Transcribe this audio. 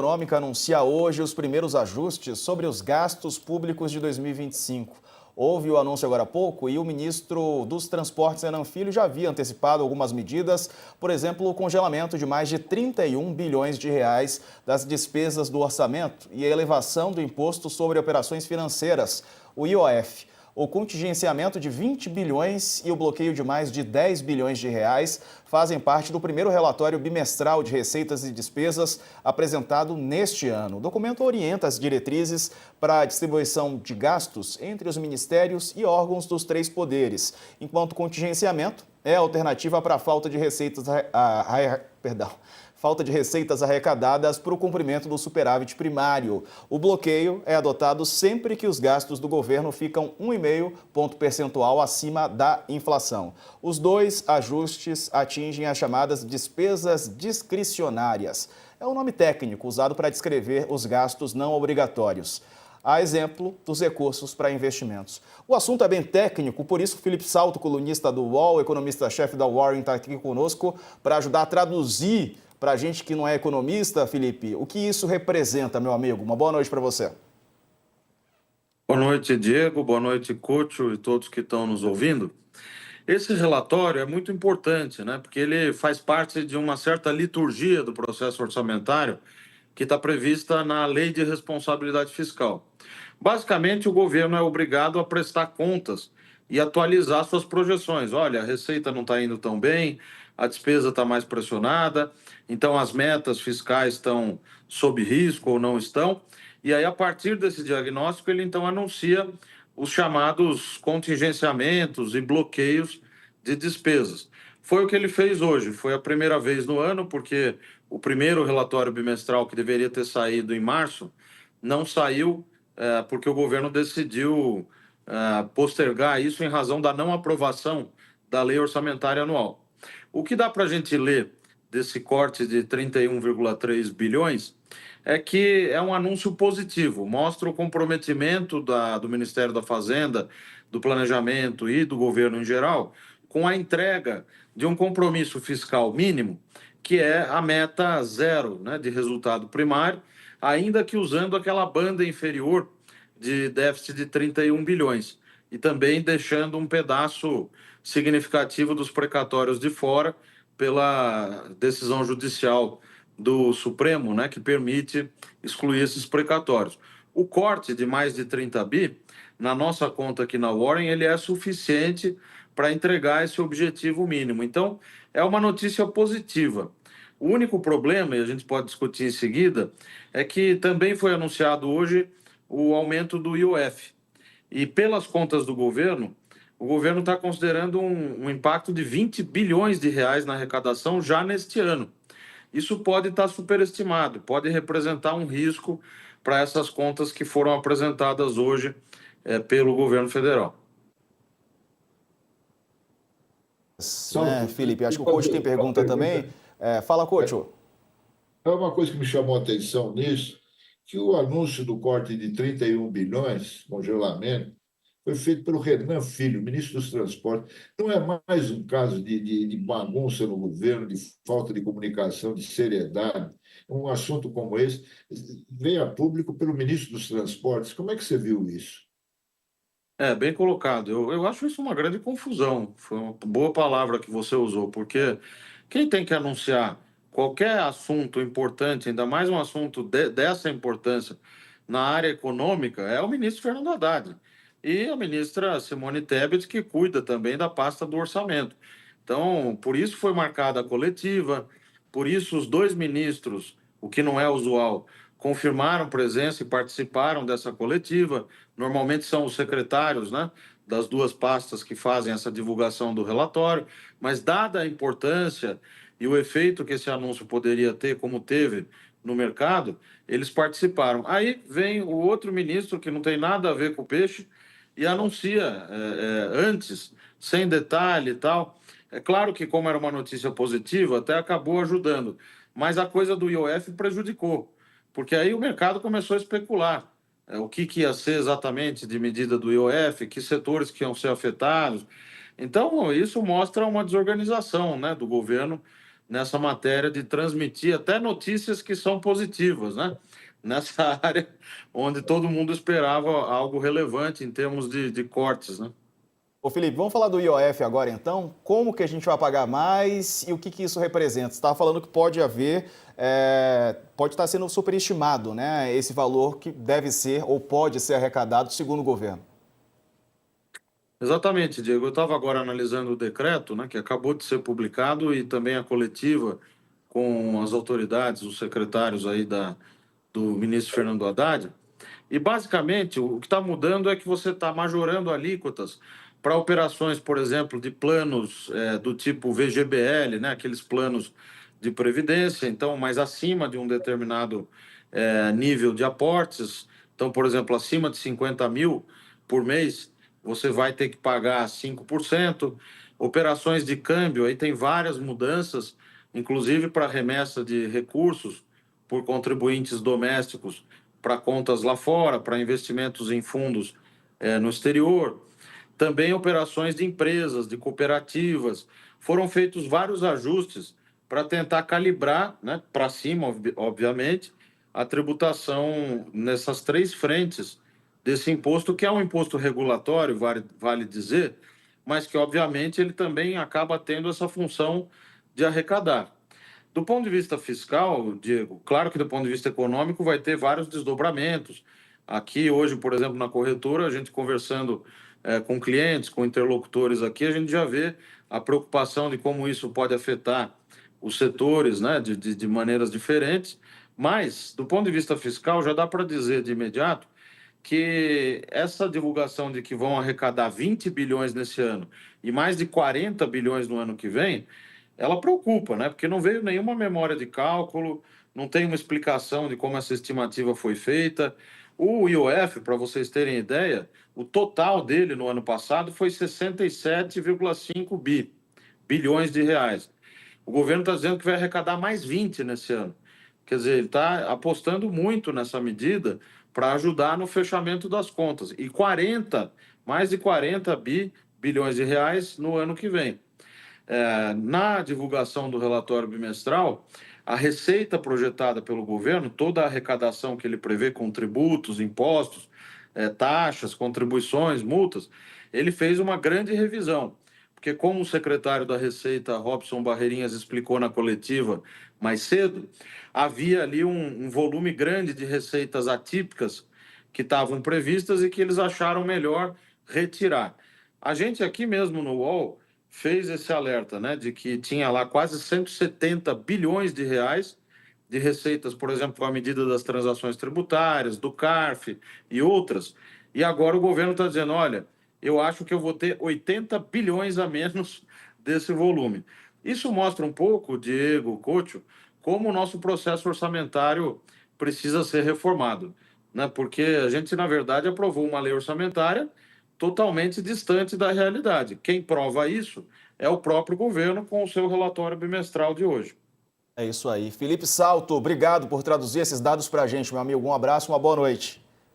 Econômica anuncia hoje os primeiros ajustes sobre os gastos públicos de 2025. Houve o anúncio agora há pouco e o ministro dos Transportes, Renan Filho, já havia antecipado algumas medidas, por exemplo, o congelamento de mais de 31 bilhões de reais das despesas do orçamento e a elevação do imposto sobre operações financeiras, o IOF. O contingenciamento de 20 bilhões e o bloqueio de mais de 10 bilhões de reais fazem parte do primeiro relatório bimestral de receitas e despesas apresentado neste ano. O documento orienta as diretrizes para a distribuição de gastos entre os ministérios e órgãos dos três poderes, enquanto o contingenciamento é a alternativa para a falta de receitas arrecadadas para o cumprimento do superávit primário. O bloqueio é adotado sempre que os gastos do governo ficam 1,5 ponto percentual acima da inflação. Os dois ajustes atingem as chamadas despesas discricionárias. É o nome técnico usado para descrever os gastos não obrigatórios. A exemplo dos recursos para investimentos. O assunto é bem técnico, por isso Felipe Salto, colunista do UOL, economista-chefe da Warren, está aqui conosco para ajudar a traduzir para a gente que não é economista, Felipe, o que isso representa, meu amigo? Uma boa noite para você. Boa noite, Diego. Boa noite, Couto e todos que estão nos ouvindo. Esse relatório é muito importante, né? Porque ele faz parte de uma certa liturgia do processo orçamentário que está prevista na Lei de Responsabilidade Fiscal. Basicamente, o governo é obrigado a prestar contas e atualizar suas projeções. Olha, a receita não está indo tão bem, a despesa está mais pressionada, então as metas fiscais estão sob risco ou não estão. E aí, a partir desse diagnóstico, ele então anuncia os chamados contingenciamentos e bloqueios de despesas. Foi o que ele fez hoje, foi a primeira vez no ano, porque o primeiro relatório bimestral que deveria ter saído em março não saiu, porque o governo decidiu postergar isso em razão da não aprovação da lei orçamentária anual. O que dá para a gente ler desse corte de 31,3 bilhões é que é um anúncio positivo, mostra o comprometimento do Ministério da Fazenda, do Planejamento e do governo em geral com a entrega de um compromisso fiscal mínimo, que é a meta zero, né, de resultado primário, ainda que usando aquela banda inferior de déficit de 31 bilhões, e também deixando um pedaço significativo dos precatórios de fora pela decisão judicial do Supremo, né, que permite excluir esses precatórios. O corte de mais de 30 bi, na nossa conta aqui na Warren, ele é suficiente para entregar esse objetivo mínimo. Então, é uma notícia positiva. O único problema, e a gente pode discutir em seguida, é que também foi anunciado hoje o aumento do IOF. E pelas contas do governo, o governo está considerando um impacto de 20 bilhões de reais na arrecadação já neste ano. Isso pode estar superestimado, pode representar um risco para essas contas que foram apresentadas hoje pelo governo federal. Felipe, acho que o Couto tem pergunta também. Fala, Couto. É uma coisa que me chamou a atenção nisso, que o anúncio do corte de 31 bilhões, congelamento, foi feito pelo Renan Filho, ministro dos Transportes. Não é mais um caso de bagunça no governo, de falta de comunicação, de seriedade. Um assunto como esse veio a público pelo ministro dos Transportes. Como é que você viu isso? Bem colocado. Eu acho isso uma grande confusão. Foi uma boa palavra que você usou, porque quem tem que anunciar qualquer assunto importante, ainda mais um assunto dessa importância na área econômica, é o ministro Fernando Haddad e a ministra Simone Tebet, que cuida também da pasta do orçamento. Então, por isso foi marcada a coletiva, por isso os dois ministros, o que não é usual, confirmaram presença e participaram dessa coletiva. Normalmente são os secretários, né, das duas pastas que fazem essa divulgação do relatório, mas dada a importância e o efeito que esse anúncio poderia ter, como teve no mercado, eles participaram. Aí vem o outro ministro que não tem nada a ver com o peixe e anuncia antes, sem detalhe e tal. É claro que, como era uma notícia positiva, até acabou ajudando, mas a coisa do IOF prejudicou, porque aí o mercado começou a especular o que ia ser exatamente de medida do IOF, que setores que iam ser afetados. Então, isso mostra uma desorganização, né, do governo nessa matéria de transmitir até notícias que são positivas, né? Nessa área onde todo mundo esperava algo relevante em termos de cortes, né? Ô Felipe, vamos falar do IOF agora então? Como que a gente vai pagar mais e o que isso representa? Você estava falando que pode haver, pode estar sendo superestimado, né? Esse valor que deve ser ou pode ser arrecadado segundo o governo. Exatamente, Diego. Eu estava agora analisando o decreto, né, que acabou de ser publicado e também a coletiva com as autoridades, os secretários aí do ministro Fernando Haddad. E, basicamente, o que está mudando é que você está majorando alíquotas para operações, por exemplo, de planos do tipo VGBL, né, aqueles planos de previdência, então, mais acima de um determinado nível de aportes. Então, por exemplo, acima de 50 mil por mês, você vai ter que pagar 5%. Operações de câmbio, aí tem várias mudanças, inclusive para remessa de recursos por contribuintes domésticos para contas lá fora, para investimentos em fundos no exterior. Também operações de empresas, de cooperativas. Foram feitos vários ajustes para tentar calibrar, né, para cima, obviamente, a tributação nessas três frentes desse imposto, que é um imposto regulatório, vale dizer, mas que, obviamente, ele também acaba tendo essa função de arrecadar. Do ponto de vista fiscal, Diego, claro que do ponto de vista econômico vai ter vários desdobramentos. Aqui, hoje, por exemplo, na corretora, a gente conversando com clientes, com interlocutores aqui, a gente já vê a preocupação de como isso pode afetar os setores, né, de maneiras diferentes. Mas, do ponto de vista fiscal, já dá para dizer de imediato que essa divulgação de que vão arrecadar 20 bilhões nesse ano e mais de 40 bilhões no ano que vem, ela preocupa, né? Porque não veio nenhuma memória de cálculo, não tem uma explicação de como essa estimativa foi feita. O IOF, para vocês terem ideia, o total dele no ano passado foi 67,5 bilhões de reais. O governo está dizendo que vai arrecadar mais 20 nesse ano. Quer dizer, ele está apostando muito nessa medida para ajudar no fechamento das contas. E mais de 40 bilhões de reais no ano que vem. Na divulgação do relatório bimestral, a receita projetada pelo governo, toda a arrecadação que ele prevê com tributos, impostos, taxas, contribuições, multas, ele fez uma grande revisão. Porque, como o secretário da Receita, Robson Barreirinhas, explicou na coletiva mais cedo, havia ali um volume grande de receitas atípicas que estavam previstas e que eles acharam melhor retirar. A gente aqui mesmo no UOL fez esse alerta, né, de que tinha lá quase 170 bilhões de reais de receitas, por exemplo, com a medida das transações tributárias, do CARF e outras. E agora o governo está dizendo, olha, eu acho que eu vou ter 80 bilhões a menos desse volume. Isso mostra um pouco, Diego, Couto, como o nosso processo orçamentário precisa ser reformado, né? Porque a gente, na verdade, aprovou uma lei orçamentária totalmente distante da realidade. Quem prova isso é o próprio governo com o seu relatório bimestral de hoje. É isso aí. Felipe Salto, obrigado por traduzir esses dados para a gente, meu amigo. Um abraço, uma boa noite.